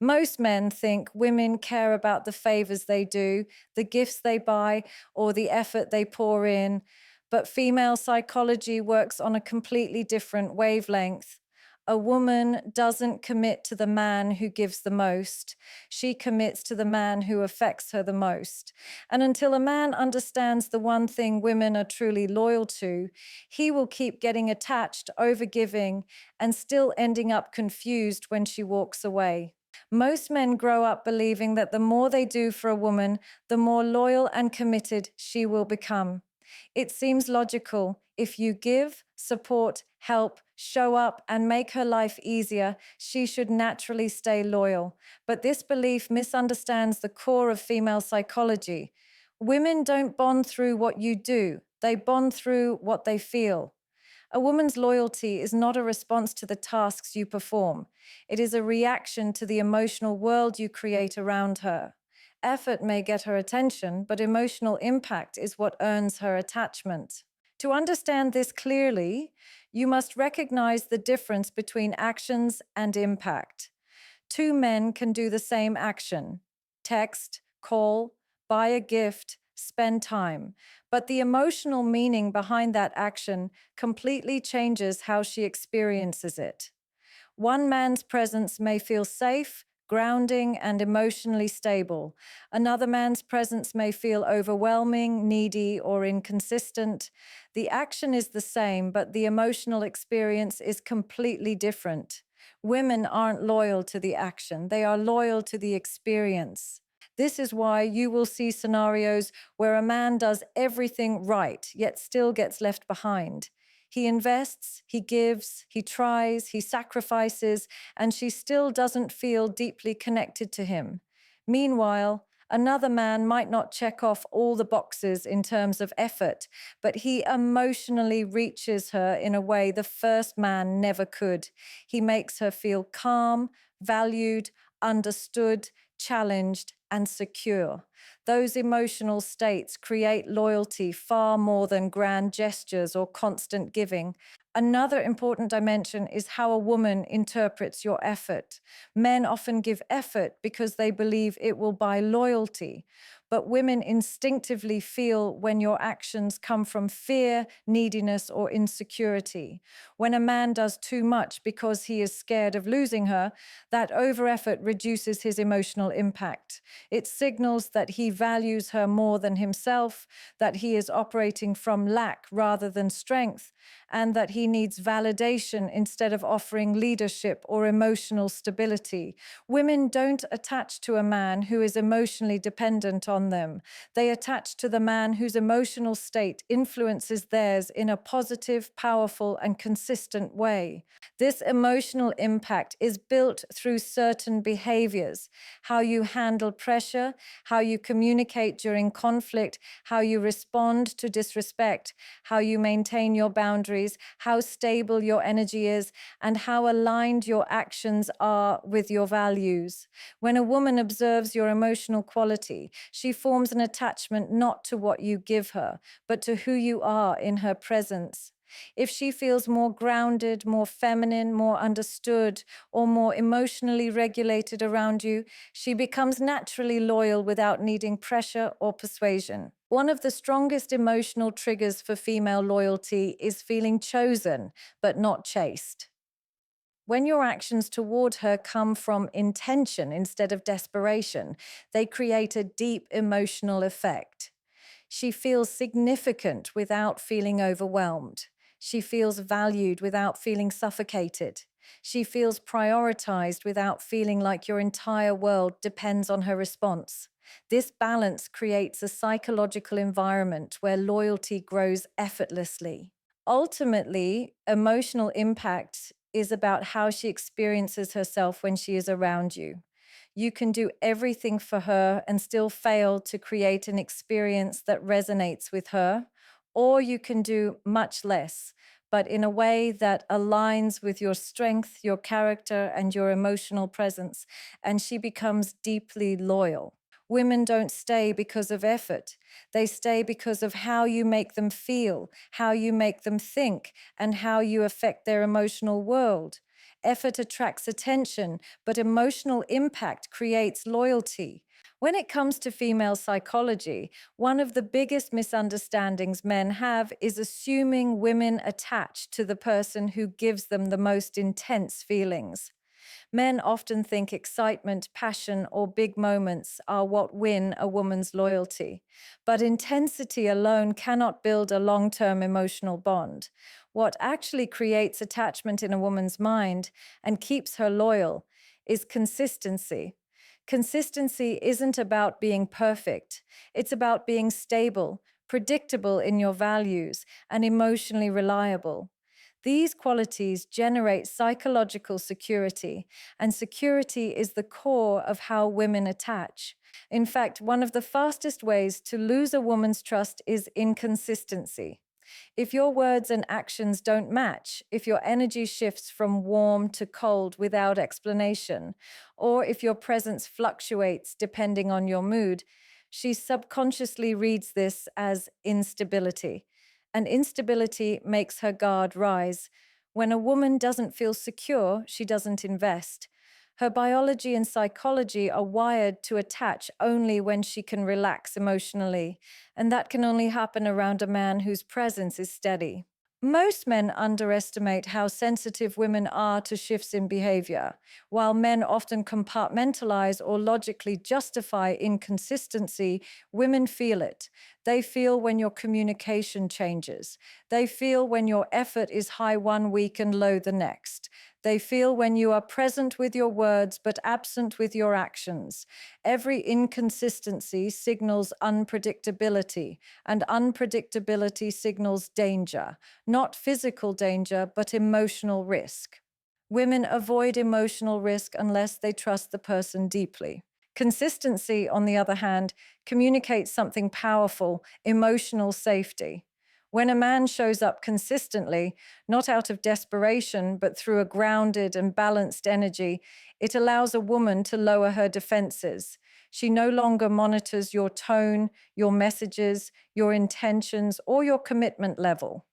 Most men think women care about the favors they do, the gifts they buy, or the effort they pour in. But female psychology works on a completely different wavelength. A woman doesn't commit to the man who gives the most. She commits to the man who affects her the most. And until a man understands the one thing women are truly loyal to, he will keep getting attached, overgiving, and still ending up confused when she walks away. Most men grow up believing that the more they do for a woman, the more loyal and committed she will become. It seems logical. If you give, support, help, show up, and make her life easier, she should naturally stay loyal. But this belief misunderstands the core of female psychology. Women don't bond through what you do, they bond through what they feel. A woman's loyalty is not a response to the tasks you perform. It is a reaction to the emotional world you create around her. Effort may get her attention, but emotional impact is what earns her attachment. To understand this clearly, you must recognize the difference between actions and impact. Two men can do the same action: text, call, buy a gift, spend time. But the emotional meaning behind that action completely changes how she experiences it. One man's presence may feel safe, grounding, and emotionally stable. Another man's presence may feel overwhelming, needy, or inconsistent. The action is the same, but the emotional experience is completely different. Women aren't loyal to the action, they are loyal to the experience. This is why you will see scenarios where a man does everything right, yet still gets left behind. He invests, he gives, he tries, he sacrifices, and she still doesn't feel deeply connected to him. Meanwhile, another man might not check off all the boxes in terms of effort, but he emotionally reaches her in a way the first man never could. He makes her feel calm, valued, understood, challenged, and secure. Those emotional states create loyalty far more than grand gestures or constant giving. Another important dimension is how a woman interprets your effort. Men often give effort because they believe it will buy loyalty, but women instinctively feel when your actions come from fear, neediness, or insecurity. When a man does too much because he is scared of losing her, that over effort reduces his emotional impact. It signals that he values her more than himself, that he is operating from lack rather than strength, and that he needs validation instead of offering leadership or emotional stability. Women don't attach to a man who is emotionally dependent on them. They attach to the man whose emotional state influences theirs in a positive, powerful, and consistent way. This emotional impact is built through certain behaviors: how you handle pressure, how you communicate during conflict, how you respond to disrespect, how you maintain your boundaries, how stable your energy is, and how aligned your actions are with your values. When a woman observes your emotional quality, she forms an attachment not to what you give her, but to who you are in her presence. If she feels more grounded, more feminine, more understood, or more emotionally regulated around you, she becomes naturally loyal without needing pressure or persuasion. One of the strongest emotional triggers for female loyalty is feeling chosen, but not chased. When your actions toward her come from intention instead of desperation, they create a deep emotional effect. She feels significant without feeling overwhelmed. She feels valued without feeling suffocated. She feels prioritized without feeling like your entire world depends on her response. This balance creates a psychological environment where loyalty grows effortlessly. Ultimately, emotional impact is about how she experiences herself when she is around you. You can do everything for her and still fail to create an experience that resonates with her, or you can do much less, but in a way that aligns with your strength, your character, and your emotional presence, and she becomes deeply loyal. Women don't stay because of effort. They stay because of how you make them feel, how you make them think, and how you affect their emotional world. Effort attracts attention, but emotional impact creates loyalty. When it comes to female psychology, one of the biggest misunderstandings men have is assuming women attach to the person who gives them the most intense feelings. Men often think excitement, passion, or big moments are what win a woman's loyalty. But intensity alone cannot build a long term emotional bond. What actually creates attachment in a woman's mind and keeps her loyal is consistency. Consistency isn't about being perfect, it's about being stable, predictable in your values, and emotionally reliable. These qualities generate psychological security, and security is the core of how women attach. In fact, one of the fastest ways to lose a woman's trust is inconsistency. If your words and actions don't match, if your energy shifts from warm to cold without explanation, or if your presence fluctuates depending on your mood, she subconsciously reads this as instability. And instability makes her guard rise. When a woman doesn't feel secure, she doesn't invest. Her biology and psychology are wired to attach only when she can relax emotionally, and that can only happen around a man whose presence is steady. Most men underestimate how sensitive women are to shifts in behavior, while men often compartmentalize or logically justify inconsistency. Women feel it. They feel when your communication changes. They feel when your effort is high one week and low the next. They feel when you are present with your words but absent with your actions. Every inconsistency signals unpredictability, and unpredictability signals danger, not physical danger, but emotional risk. Women avoid emotional risk unless they trust the person deeply. Consistency, on the other hand, communicates something powerful: emotional safety. When a man shows up consistently, not out of desperation, but through a grounded and balanced energy, it allows a woman to lower her defenses. She no longer monitors your tone, your messages, your intentions, or your commitment level.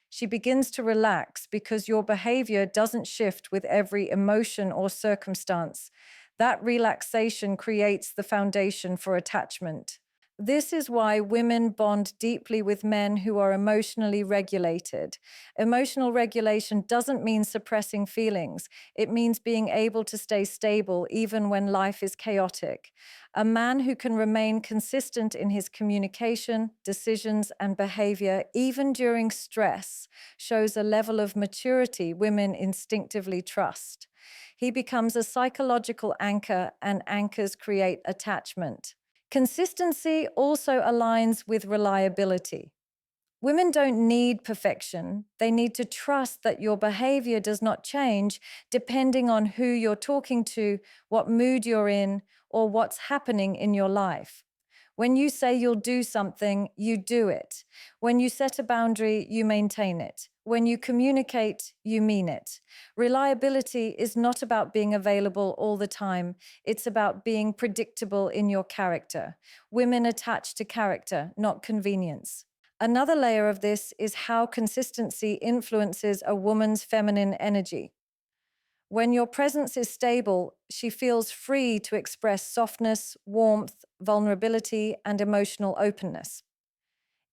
She begins to relax because your behavior doesn't shift with every emotion or circumstance. That relaxation creates the foundation for attachment. This is why women bond deeply with men who are emotionally regulated. Emotional regulation doesn't mean suppressing feelings. It means being able to stay stable even when life is chaotic. A man who can remain consistent in his communication, decisions, and behavior, even during stress, shows a level of maturity women instinctively trust. He becomes a psychological anchor, and anchors create attachment. Consistency also aligns with reliability. Women don't need perfection. They need to trust that your behavior does not change depending on who you're talking to, what mood you're in, or what's happening in your life. When you say you'll do something, you do it. When you set a boundary, you maintain it. When you communicate, you mean it. Reliability is not about being available all the time. It's about being predictable in your character. Women attach to character, not convenience. Another layer of this is how consistency influences a woman's feminine energy. When your presence is stable, she feels free to express softness, warmth, vulnerability, and emotional openness.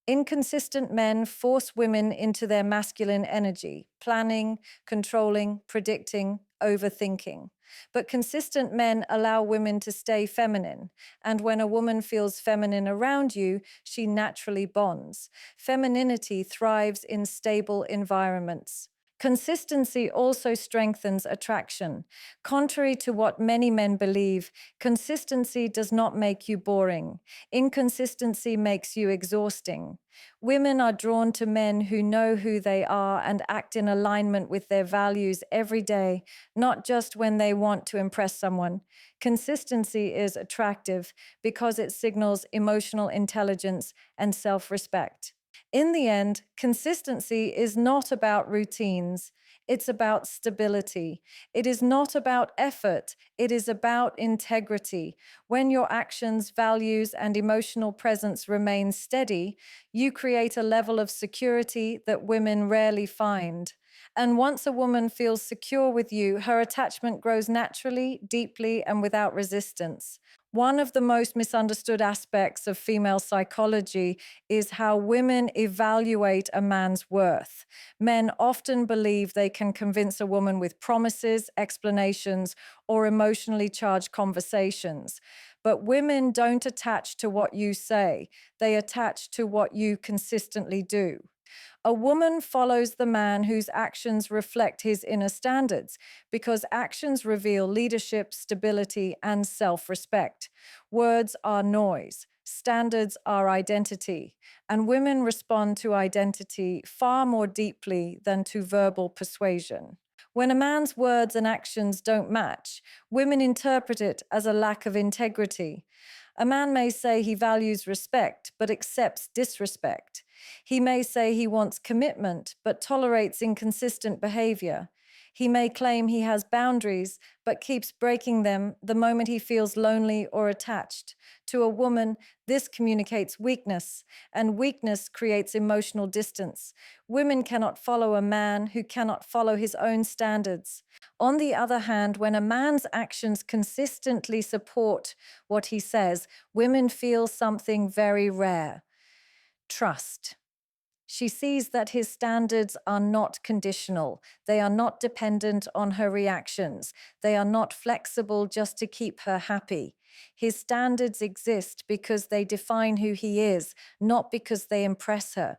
Inconsistent men force women into their masculine energy, planning, controlling, predicting, overthinking. But consistent men allow women to stay feminine. And when a woman feels feminine around you, she naturally bonds. Femininity thrives in stable environments. Consistency also strengthens attraction. Contrary to what many men believe, consistency does not make you boring. Inconsistency makes you exhausting. Women are drawn to men who know who they are and act in alignment with their values every day, not just when they want to impress someone. Consistency is attractive because it signals emotional intelligence and self-respect. In the end, consistency is not about routines. It's about stability. It is not about effort. It is about integrity. When your actions, values, and emotional presence remain steady, you create a level of security that women rarely find. And once a woman feels secure with you, her attachment grows naturally, deeply, and without resistance. One of the most misunderstood aspects of female psychology is how women evaluate a man's worth. Men often believe they can convince a woman with promises, explanations, or emotionally charged conversations. But women don't attach to what you say, they attach to what you consistently do. A woman follows the man whose actions reflect his inner standards because actions reveal leadership, stability, and self respect. Words are noise, standards are identity, and women respond to identity far more deeply than to verbal persuasion. When a man's words and actions don't match, women interpret it as a lack of integrity. A man may say he values respect but accepts disrespect. He may say he wants commitment but tolerates inconsistent behavior. He may claim he has boundaries but keeps breaking them the moment he feels lonely or attached. To a woman, this communicates weakness, and weakness creates emotional distance. Women cannot follow a man who cannot follow his own standards. On the other hand, when a man's actions consistently support what he says, women feel something very rare: trust. She sees that his standards are not conditional. They are not dependent on her reactions. They are not flexible just to keep her happy. His standards exist because they define who he is, not because they impress her.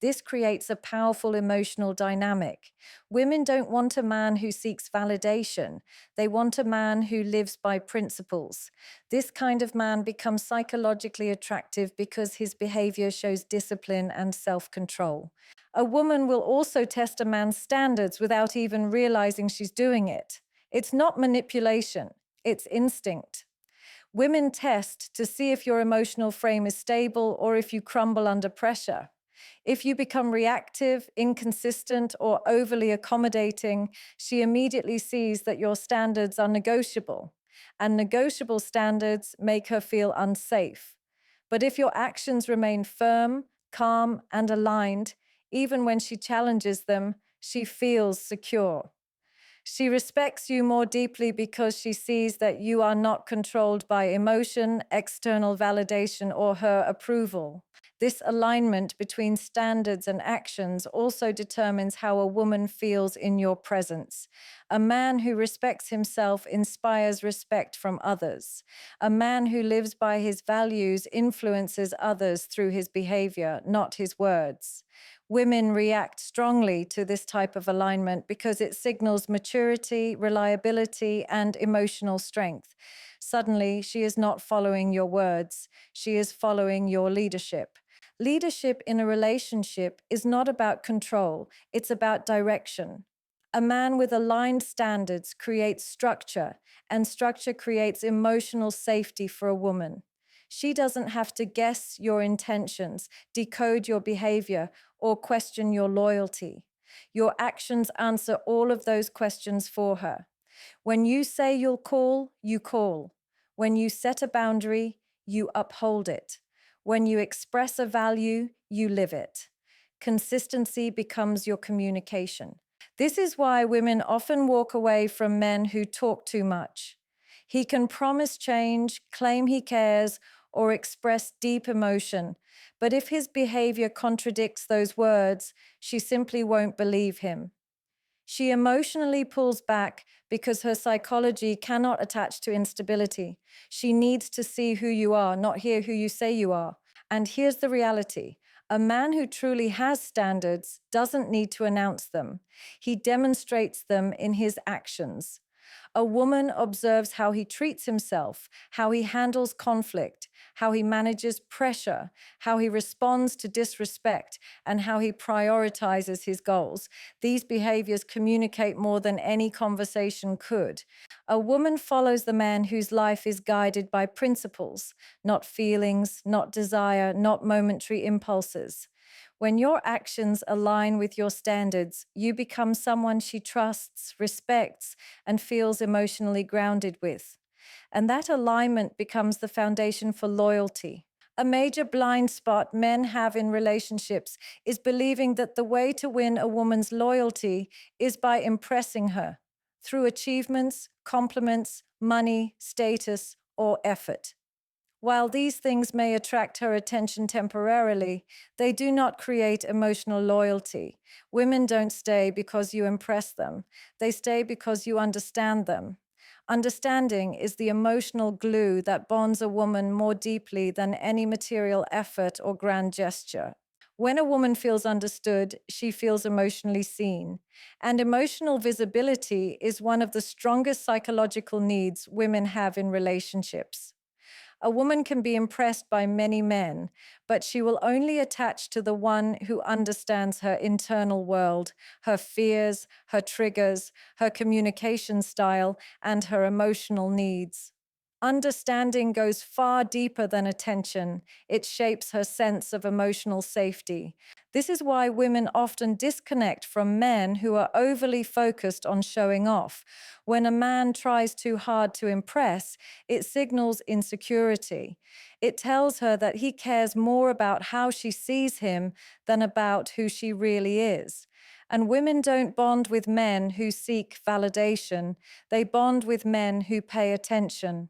This creates a powerful emotional dynamic. Women don't want a man who seeks validation. They want a man who lives by principles. This kind of man becomes psychologically attractive because his behavior shows discipline and self-control. A woman will also test a man's standards without even realizing she's doing it. It's not manipulation, it's instinct. Women test to see if your emotional frame is stable or if you crumble under pressure. If you become reactive, inconsistent, or overly accommodating, she immediately sees that your standards are negotiable, and negotiable standards make her unsafe. Unsafe. But if your actions remain firm, calm, and aligned, even when she challenges them, she feels secure. She respects you more deeply because she sees that you are not controlled by emotion, external validation, or her approval. This alignment between standards and actions also determines how a woman feels in your presence. A man who respects himself inspires respect from others. A man who lives by his values influences others through his behavior, not his words. Women react strongly to this type of alignment because it signals maturity, reliability, and emotional strength. Suddenly, she is not following your words, she is following your leadership. Leadership in a relationship is not about control, it's about direction. A man with aligned standards creates structure, and structure creates emotional safety for a woman. She doesn't have to guess your intentions, decode your behavior, or question your loyalty. Your actions answer all of those questions for her. When you say you'll call, you call. When you set a boundary, you uphold it. When you express a value, you live it. Consistency becomes your communication. This is why women often walk away from men who talk too much. He can promise change, claim he cares, or express deep emotion, but if his behavior contradicts those words, she simply won't believe him. She emotionally pulls back because her psychology cannot attach to instability. She needs to see who you are, not hear who you say you are. And here's the reality: a man who truly has standards doesn't need to announce them. He demonstrates them in his actions. A woman observes how he treats himself, how he handles conflict, how he manages pressure, how he responds to disrespect, and how he prioritizes his goals. These behaviors communicate more than any conversation could. A woman follows the man whose life is guided by principles, not feelings, not desire, not momentary impulses. When your actions align with your standards, you become someone she trusts, respects, and feels emotionally grounded with. And that alignment becomes the foundation for loyalty. A major blind spot men have in relationships is believing that the way to win a woman's loyalty is by impressing her through achievements, compliments, money, status, or effort. While these things may attract her attention temporarily, they do not create emotional loyalty. Women don't stay because you impress them, they stay because you understand them. Understanding is the emotional glue that bonds a woman more deeply than any material effort or grand gesture. When a woman feels understood, she feels emotionally seen. And emotional visibility is one of the strongest psychological needs women have in relationships. A woman can be impressed by many men, but she will only attach to the one who understands her internal world, her fears, her triggers, her communication style, and her emotional needs. Understanding goes far deeper than attention. It shapes her sense of emotional safety. This is why women often disconnect from men who are overly focused on showing off. When a man tries too hard to impress, it signals insecurity. It tells her that he cares more about how she sees him than about who she really is. And women don't bond with men who seek validation, they bond with men who pay attention.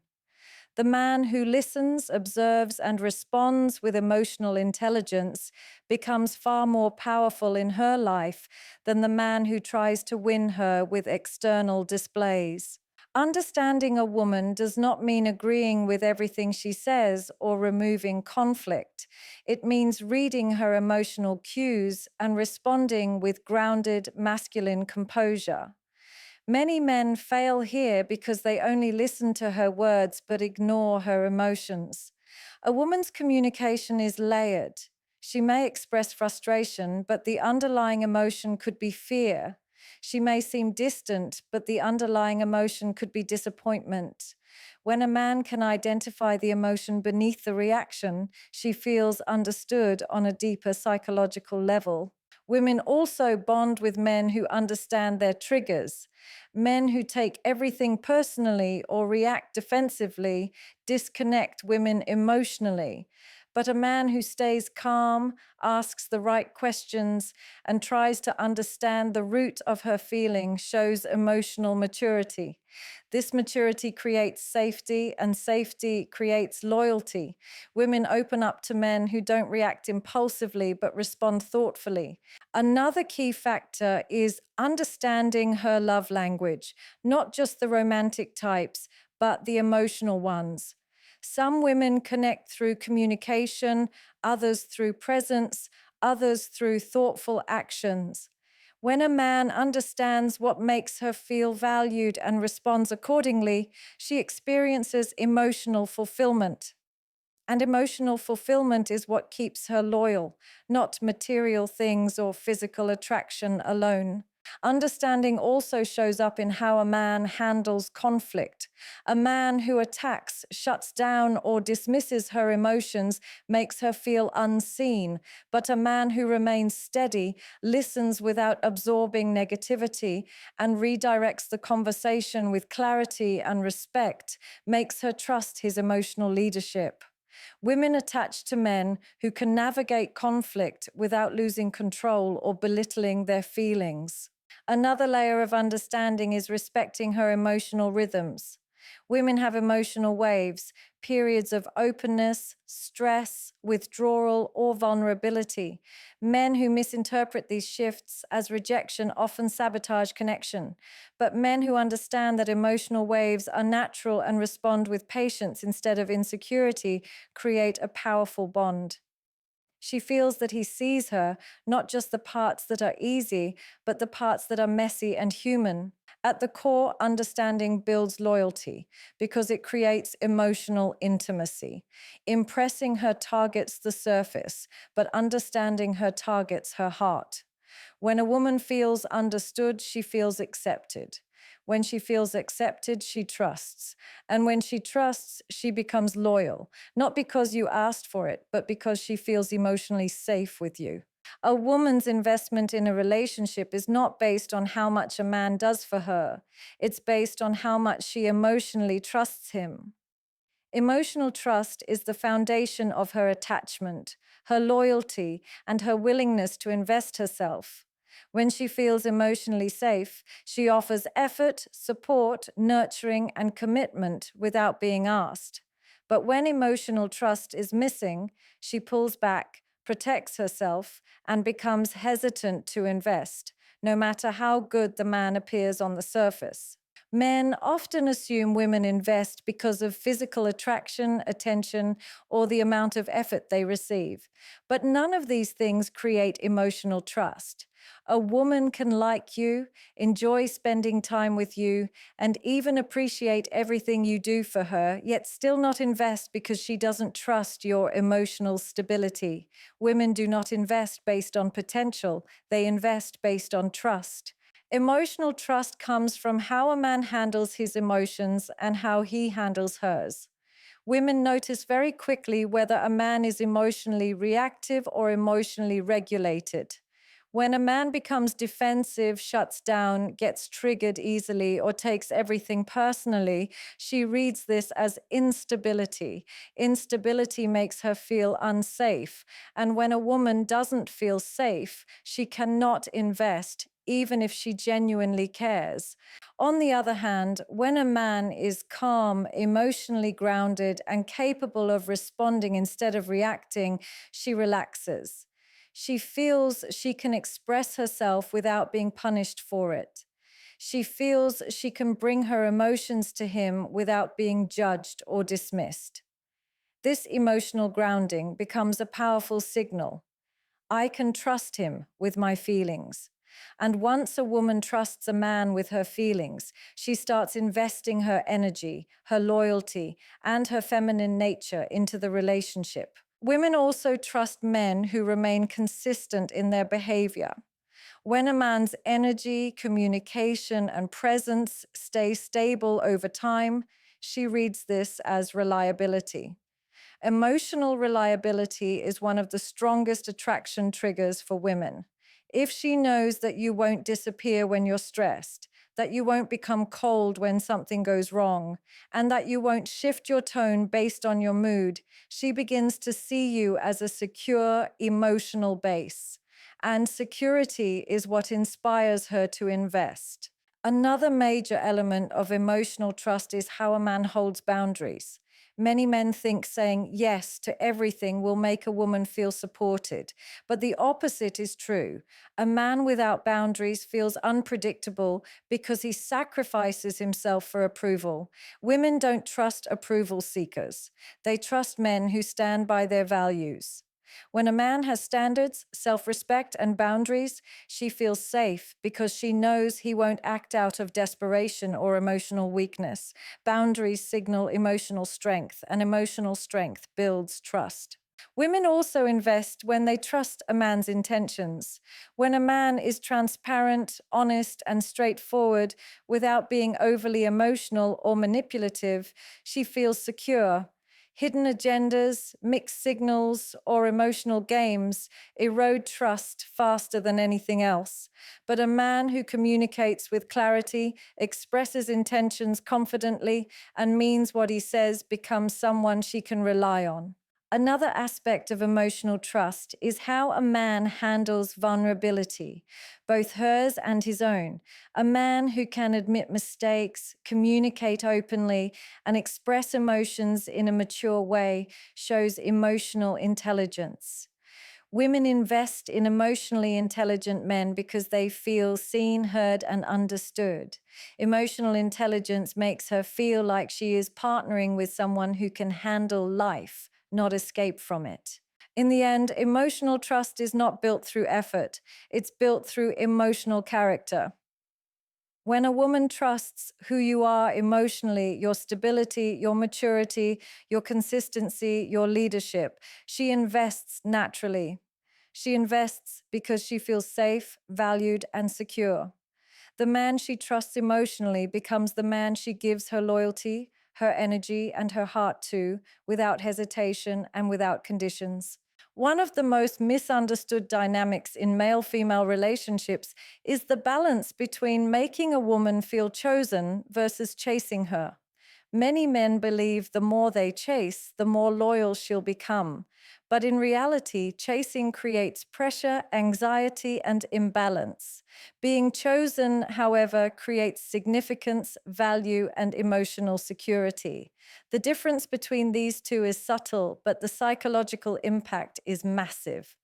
The man who listens, observes, and responds with emotional intelligence becomes far more powerful in her life than the man who tries to win her with external displays. Understanding a woman does not mean agreeing with everything she says or removing conflict. It means reading her emotional cues and responding with grounded masculine composure. Many men fail here because they only listen to her words but ignore her emotions. A woman's communication is layered. She may express frustration, but the underlying emotion could be fear. She may seem distant, but the underlying emotion could be disappointment. When a man can identify the emotion beneath the reaction, she feels understood on a deeper psychological level. Women also bond with men who understand their triggers. Men who take everything personally or react defensively disconnect women emotionally. But a man who stays calm, asks the right questions, and tries to understand the root of her feeling shows emotional maturity. This maturity creates safety, and safety creates loyalty. Women open up to men who don't react impulsively but respond thoughtfully. Another key factor is understanding her love language, not just the romantic types, but the emotional ones. Some women connect through communication, others through presence, others through thoughtful actions. When a man understands what makes her feel valued and responds accordingly, she experiences emotional fulfillment. And emotional fulfillment is what keeps her loyal, not material things or physical attraction alone. Understanding also shows up in how a man handles conflict. A man who attacks, shuts down, or dismisses her emotions makes her feel unseen. But a man who remains steady, listens without absorbing negativity, and redirects the conversation with clarity and respect makes her trust his emotional leadership. Women attach to men who can navigate conflict without losing control or belittling their feelings. Another layer of understanding is respecting her emotional rhythms. Women have emotional waves, periods of openness, stress, withdrawal, or vulnerability. Men who misinterpret these shifts as rejection often sabotage connection. But men who understand that emotional waves are natural and respond with patience instead of insecurity create a powerful bond. She feels that he sees her, not just the parts that are easy, but the parts that are messy and human. At the core, understanding builds loyalty because it creates emotional intimacy. Impressing her targets the surface, but understanding her targets her heart. When a woman feels understood, she feels accepted. When she feels accepted, she trusts. And when she trusts, she becomes loyal, not because you asked for it, but because she feels emotionally safe with you. A woman's investment in a relationship is not based on how much a man does for her. It's based on how much she emotionally trusts him. Emotional trust is the foundation of her attachment, her loyalty, and her willingness to invest herself. When she feels emotionally safe, she offers effort, support, nurturing, and commitment without being asked. But when emotional trust is missing, she pulls back, protects herself, and becomes hesitant to invest, no matter how good the man appears on the surface. Men often assume women invest because of physical attraction, attention, or the amount of effort they receive. But none of these things create emotional trust. A woman can like you, enjoy spending time with you, and even appreciate everything you do for her, yet still not invest because she doesn't trust your emotional stability. Women do not invest based on potential, they invest based on trust. Emotional trust comes from how a man handles his emotions and how he handles hers. Women notice very quickly whether a man is emotionally reactive or emotionally regulated. When a man becomes defensive, shuts down, gets triggered easily, or takes everything personally, she reads this as instability. Instability makes her feel unsafe. And when a woman doesn't feel safe, she cannot invest, even if she genuinely cares. On the other hand, when a man is calm, emotionally grounded, and capable of responding instead of reacting, she relaxes. She feels she can express herself without being punished for it. She feels she can bring her emotions to him without being judged or dismissed. This emotional grounding becomes a powerful signal. I can trust him with my feelings. And once a woman trusts a man with her feelings, she starts investing her energy, her loyalty, and her feminine nature into the relationship. Women also trust men who remain consistent in their behavior. When a man's energy, communication, and presence stay stable over time, she reads this as reliability. Emotional reliability is one of the strongest attraction triggers for women. If she knows that you won't disappear when you're stressed, that you won't become cold when something goes wrong, and that you won't shift your tone based on your mood, she begins to see you as a secure emotional base. And security is what inspires her to invest. Another major element of emotional trust is how a man holds boundaries. Many men think saying yes to everything will make a woman feel supported, but the opposite is true. A man without boundaries feels unpredictable because he sacrifices himself for approval. Women don't trust approval seekers. They trust men who stand by their values. When a man has standards, self-respect, and boundaries, she feels safe because she knows he won't act out of desperation or emotional weakness. Boundaries signal emotional strength, and emotional strength builds trust. Women also invest when they trust a man's intentions. When a man is transparent, honest, and straightforward without being overly emotional or manipulative, she feels secure. Hidden agendas, mixed signals, or emotional games erode trust faster than anything else. But a man who communicates with clarity, expresses intentions confidently, and means what he says becomes someone she can rely on. Another aspect of emotional trust is how a man handles vulnerability, both hers and his own. A man who can admit mistakes, communicate openly, and express emotions in a mature way shows emotional intelligence. Women invest in emotionally intelligent men because they feel seen, heard, and understood. Emotional intelligence makes her feel like she is partnering with someone who can handle life, not escape from it. In the end, emotional trust is not built through effort, it's built through emotional character. When a woman trusts who you are emotionally, your stability, your maturity, your consistency, your leadership, she invests naturally. She invests because she feels safe, valued, and secure. The man she trusts emotionally becomes the man she gives her loyalty, her energy, and her heart to without hesitation and without conditions. One of the most misunderstood dynamics in male-female relationships is the balance between making a woman feel chosen versus chasing her. Many men believe the more they chase, the more loyal she'll become. But in reality, chasing creates pressure, anxiety, and imbalance. Being chosen, however, creates significance, value, and emotional security. The difference between these two is subtle, but the psychological impact is massive.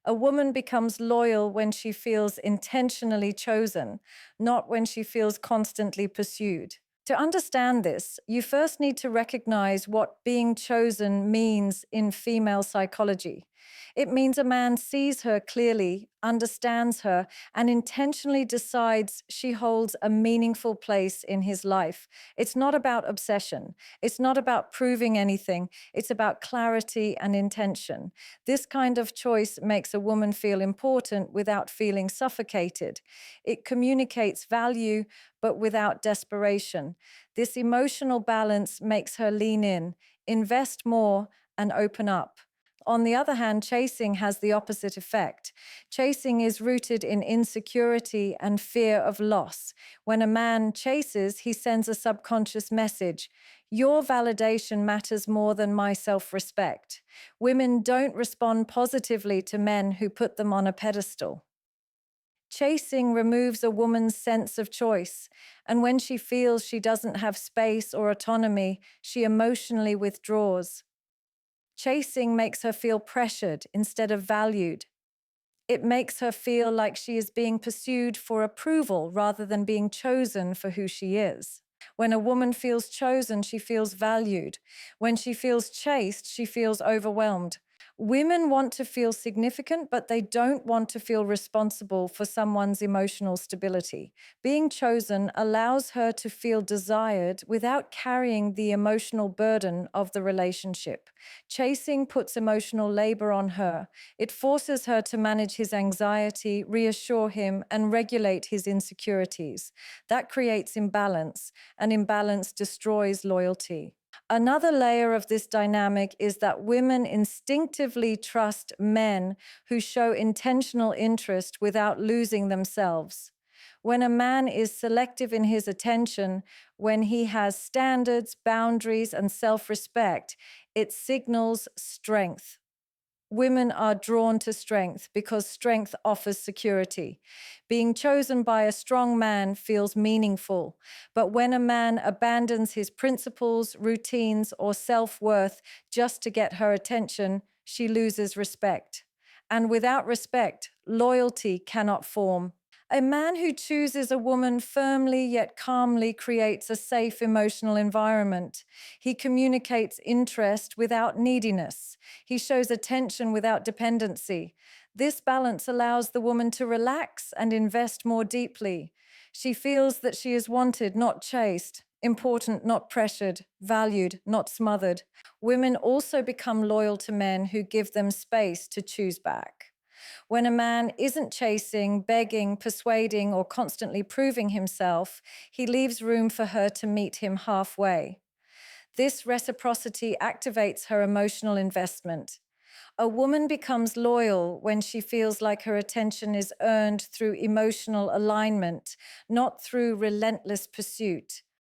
A woman becomes loyal when she feels intentionally chosen, not when she feels constantly pursued. To understand this, you first need to recognize what being chosen means in female psychology. It means a man sees her clearly, understands her, and intentionally decides she holds a meaningful place in his life. It's not about obsession. It's not about proving anything. It's about clarity and intention. This kind of choice makes a woman feel important without feeling suffocated. It communicates value, but without desperation. This emotional balance makes her lean in, invest more, and open up. On the other hand, chasing has the opposite effect. Chasing is rooted in insecurity and fear of loss. When a man chases, he sends a subconscious message: your validation matters more than my self respect. Women don't respond positively to men who put them on a pedestal. Chasing removes a woman's sense of choice, and when she feels she doesn't have space or autonomy, she emotionally withdraws. Chasing makes her feel pressured instead of valued. It makes her feel like she is being pursued for approval rather than being chosen for who she is. When a woman feels chosen, she feels valued. When she feels chased, she feels overwhelmed. Women want to feel significant, but they don't want to feel responsible for someone's emotional stability. Being chosen allows her to feel desired without carrying the emotional burden of the relationship. Chasing puts emotional labor on her. It forces her to manage his anxiety, reassure him, and regulate his insecurities. That creates imbalance, and imbalance destroys loyalty. Another layer of this dynamic is that women instinctively trust men who show intentional interest without losing themselves. When a man is selective in his attention, when he has standards, boundaries, and self respect, it signals strength. Women are drawn to strength because strength offers security. Being chosen by a strong man feels meaningful. But when a man abandons his principles, routines, or self-worth just to get her attention, she loses respect. And without respect, loyalty cannot form. A man who chooses a woman firmly yet calmly creates a safe emotional environment. He communicates interest without neediness. He shows attention without dependency. This balance allows the woman to relax and invest more deeply. She feels that she is wanted, not chased, important, not pressured, valued, not smothered. Women also become loyal to men who give them space to choose back. When a man isn't chasing, begging, persuading, or constantly proving himself, he leaves room for her to meet him halfway. This reciprocity activates her emotional investment. A woman becomes loyal when she feels like her attention is earned through emotional alignment, not through relentless pursuit.